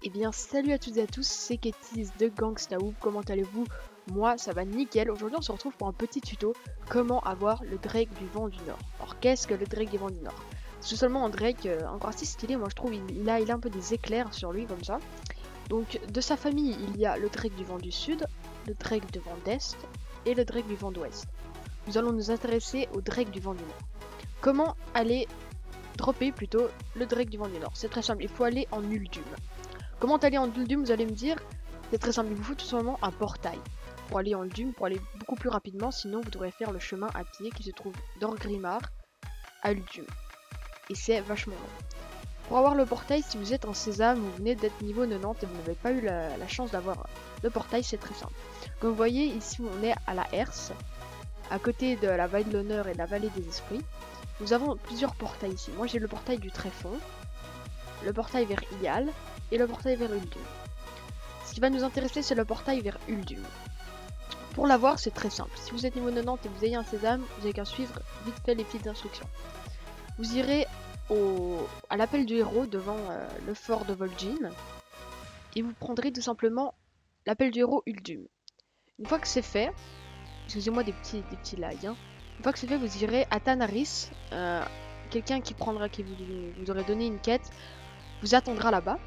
Eh bien salut à toutes et à tous, c'est Ketis de Gangstaoop, comment allez-vous? Moi ça va nickel. Aujourd'hui on se retrouve pour un petit tuto, comment avoir le Drake du vent du Nord. Alors qu'est-ce que le Drake du vent du Nord? C'est seulement un Drake encore assez stylé, moi je trouve, il a un peu des éclairs sur lui comme ça. Donc de sa famille il y a le Drake du vent du Sud, le Drake du vent d'Est et le Drake du vent d'Ouest. Nous allons nous intéresser au Drake du vent du Nord. Comment aller dropper plutôt le Drake du vent du Nord? C'est très simple, il faut aller en Uldum. Comment aller en Uldum, vous allez me dire? C'est très simple, il vous faut tout simplement un portail pour aller en Uldum, pour aller beaucoup plus rapidement, sinon vous devrez faire le chemin à pied qui se trouve d'Orgrimmar à Uldum. Et c'est vachement long. Pour avoir le portail, si vous êtes en sésame, vous venez d'être niveau 90 et vous n'avez pas eu la chance d'avoir le portail, c'est très simple. Comme vous voyez, ici on est à la Herse, à côté de la vallée de l'honneur et de la vallée des esprits. Nous avons plusieurs portails ici. Moi j'ai le portail du Tréfond, le portail vers Iyal et le portail vers Uldum. Ce qui va nous intéresser, c'est le portail vers Uldum. Pour l'avoir, c'est très simple. Si vous êtes niveau 90 et vous ayez un sésame, vous n'avez qu'à suivre vite fait les petites instructions. Vous irez à l'appel du héros devant le fort de Vol'jin et vous prendrez tout simplement l'appel du héros Uldum. Une fois que c'est fait, excusez-moi des petits lags, hein. Une fois que c'est fait, vous irez à Tanaris, quelqu'un qui vous aurait donné une quête, vous attendra là-bas.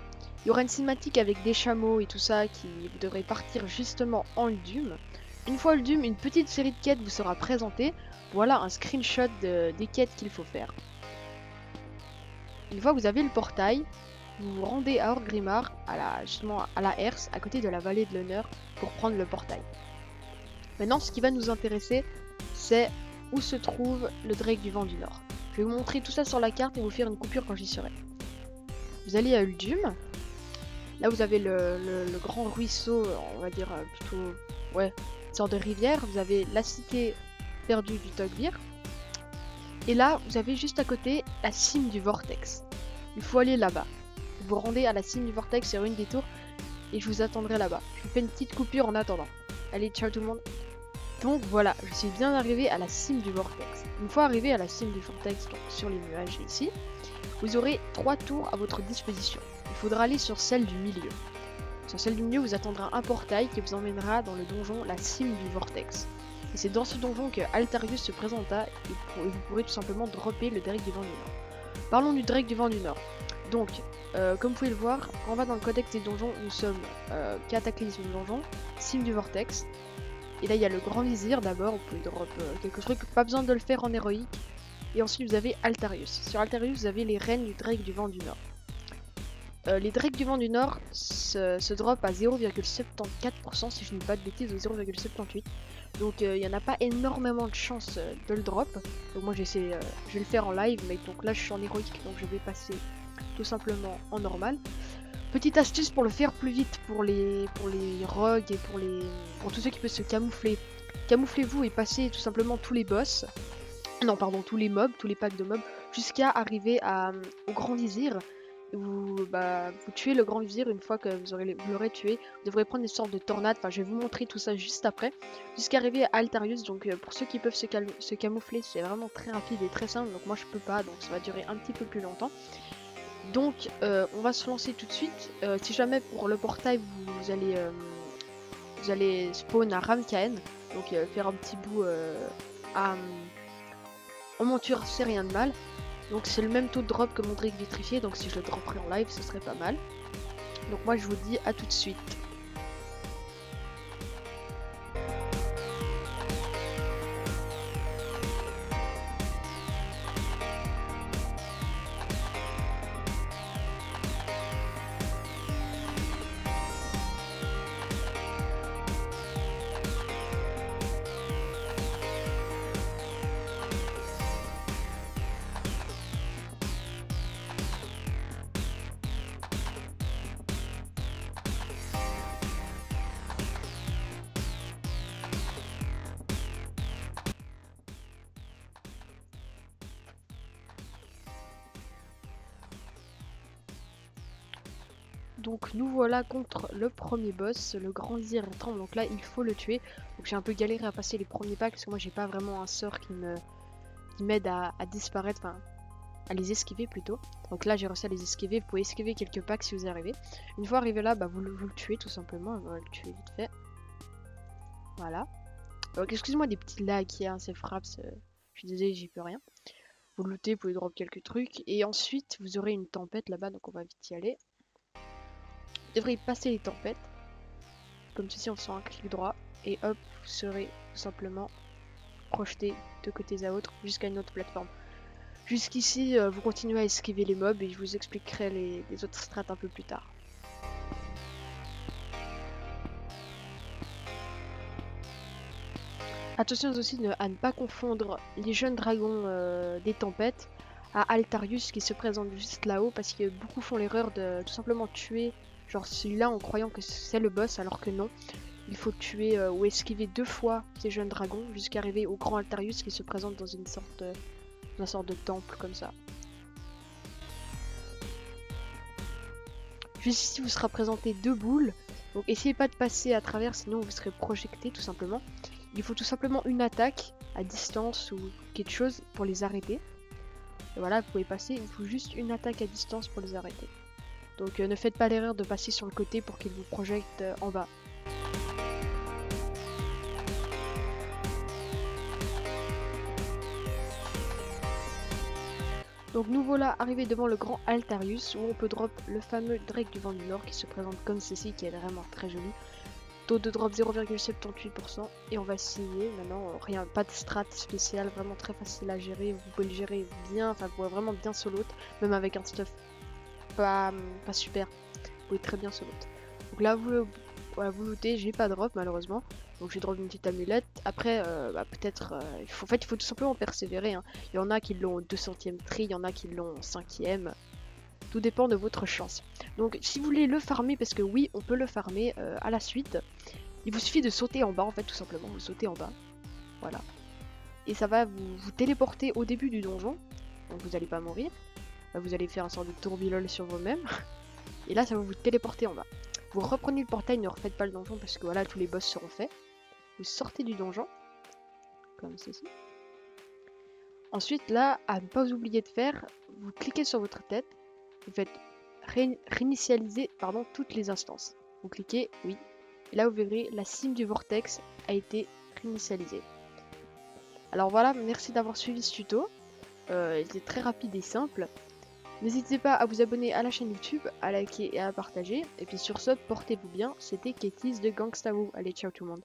Il y aura une cinématique avec des chameaux et tout ça qui vous devrez partir justement en Uldum. Une fois Uldum, une petite série de quêtes vous sera présentée. Voilà un screenshot des quêtes qu'il faut faire. Une fois que vous avez le portail, vous vous rendez à Orgrimmar, justement à la Herse, à côté de la vallée de l'honneur, pour prendre le portail. Maintenant, ce qui va nous intéresser, c'est où se trouve le Drake du vent du Nord. Je vais vous montrer tout ça sur la carte et vous faire une coupure quand j'y serai. Vous allez à Uldum. Là, vous avez le grand ruisseau, on va dire plutôt, ouais, une sorte de rivière. Vous avez la cité perdue du Tok'vir. Et là, vous avez juste à côté la cime du Vortex. Il faut aller là-bas. Vous vous rendez à la cime du Vortex sur une des tours et je vous attendrai là-bas. Je vous fais une petite coupure en attendant. Allez, ciao tout le monde. Donc voilà, je suis bien arrivé à la cime du Vortex. Une fois arrivé à la cime du Vortex, donc sur les nuages ici, vous aurez 3 tours à votre disposition. Il faudra aller sur celle du milieu. Sur celle du milieu, vous attendra un portail qui vous emmènera dans le donjon la cime du Vortex. Et c'est dans ce donjon que Altarius se présenta et vous pourrez tout simplement dropper le Drake du vent du Nord. Parlons du Drake du vent du Nord. Donc, comme vous pouvez le voir, en bas dans le codex des donjons, nous sommes Cataclysme du donjon, cime du Vortex. Et là, il y a le Grand Vizir d'abord, vous pouvez drop quelques trucs, pas besoin de le faire en héroïque. Et ensuite, vous avez Altarius. Sur Altarius, vous avez les reines du Drake du vent du Nord. Les Drakes du vent du Nord se drop à 0,74% si je ne dis pas de bêtises, ou 0,78%. Donc il n'y en a pas énormément de chance de le drop. Donc moi je vais le faire en live, mais donc là je suis en héroïque, donc je vais passer tout simplement en normal. Petite astuce pour le faire plus vite pour les rogues et pour tous ceux qui peuvent se camoufler. Camouflez-vous et passez tout simplement tous les boss. Non pardon, tous les mobs, tous les packs de mobs, jusqu'à arriver au Grand Vizir. Vous tuez le Grand Vizir. Une fois que vous l'aurez tué, vous devrez prendre une sorte de tornade, enfin je vais vous montrer tout ça juste après, jusqu'à arriver à Altarius. Donc pour ceux qui peuvent se camoufler, c'est vraiment très rapide et très simple, donc moi je peux pas, donc ça va durer un petit peu plus longtemps. Donc on va se lancer tout de suite. Si jamais pour le portail vous allez spawn à Ramkaen, donc faire un petit bout en monture, c'est rien de mal. Donc c'est le même taux de drop que mon Drake vitrifié, donc si je le dropperai en live, ce serait pas mal. Donc moi je vous dis à tout de suite. Donc nous voilà contre le premier boss, le Grand Vizir tremble, donc là il faut le tuer. Donc j'ai un peu galéré à passer les premiers packs parce que moi j'ai pas vraiment un sort qui m'aide à disparaître, enfin à les esquiver plutôt. Donc là j'ai réussi à les esquiver, vous pouvez esquiver quelques packs si vous arrivez. Une fois arrivé là, bah, vous le tuez tout simplement, on va le tuer vite fait. Voilà. Donc excusez-moi des petits lags qui a, ces fraps, je suis désolé, j'y peux rien. Vous lootez, vous pouvez drop quelques trucs, et ensuite vous aurez une tempête là-bas, donc on va vite y aller. Vous devrez passer les tempêtes, comme ceci en faisant un clic droit, et hop, vous serez tout simplement projeté de côté à autre jusqu'à une autre plateforme. Jusqu'ici, vous continuez à esquiver les mobs et je vous expliquerai les autres strats un peu plus tard. Attention aussi à ne pas confondre les jeunes dragons des tempêtes à Altarius qui se présente juste là-haut, parce que beaucoup font l'erreur de tout simplement tuer genre celui-là en croyant que c'est le boss, alors que non. Il faut tuer ou esquiver 2 fois ces jeunes dragons jusqu'à arriver au grand Altarius qui se présente dans une sorte de temple comme ça. Juste ici vous sera présenté 2 boules, donc essayez pas de passer à travers sinon vous serez projeté tout simplement. Il faut tout simplement une attaque à distance ou quelque chose pour les arrêter. Et voilà, vous pouvez passer, il faut juste une attaque à distance pour les arrêter. Donc ne faites pas l'erreur de passer sur le côté pour qu'ils vous projettent en bas. Donc nous voilà arrivés devant le grand Altarius où on peut drop le fameux Drake du vent du Nord qui se présente comme ceci, qui est vraiment très joli. Taux de drop 0,78% et on va essayer maintenant, rien, pas de strat spécial, vraiment très facile à gérer, vous pouvez le gérer bien, enfin vous pouvez vraiment bien solo, même avec un stuff pas super, vous pouvez très bien solo. Donc là vous lootez, j'ai pas drop malheureusement, donc j'ai drop une petite amulette. Après peut-être, il faut tout simplement persévérer, hein. Il y en a qui l'ont au 200e tri, il y en a qui l'ont au 5e. Tout dépend de votre chance. Donc si vous voulez le farmer, parce que oui on peut le farmer à la suite, il vous suffit de sauter en bas en fait, tout simplement, vous sautez en bas, voilà. Et ça va vous téléporter au début du donjon, donc vous n'allez pas mourir. Là, vous allez faire un sort de tourbillol sur vous-même, et là ça va vous téléporter en bas. Vous reprenez le portail, ne refaites pas le donjon parce que voilà, tous les boss seront faits. Vous sortez du donjon, comme ceci. Ensuite là, à ne pas vous oublier de faire, vous cliquez sur votre tête, vous faites réinitialiser toutes les instances. Vous cliquez oui, et là vous verrez la cime du vortex a été réinitialisée. Alors voilà, merci d'avoir suivi ce tuto, il était très rapide et simple. N'hésitez pas à vous abonner à la chaîne YouTube, à liker et à partager. Et puis sur ce, portez-vous bien, c'était Ketis de Gangsta Woo. Allez, ciao tout le monde.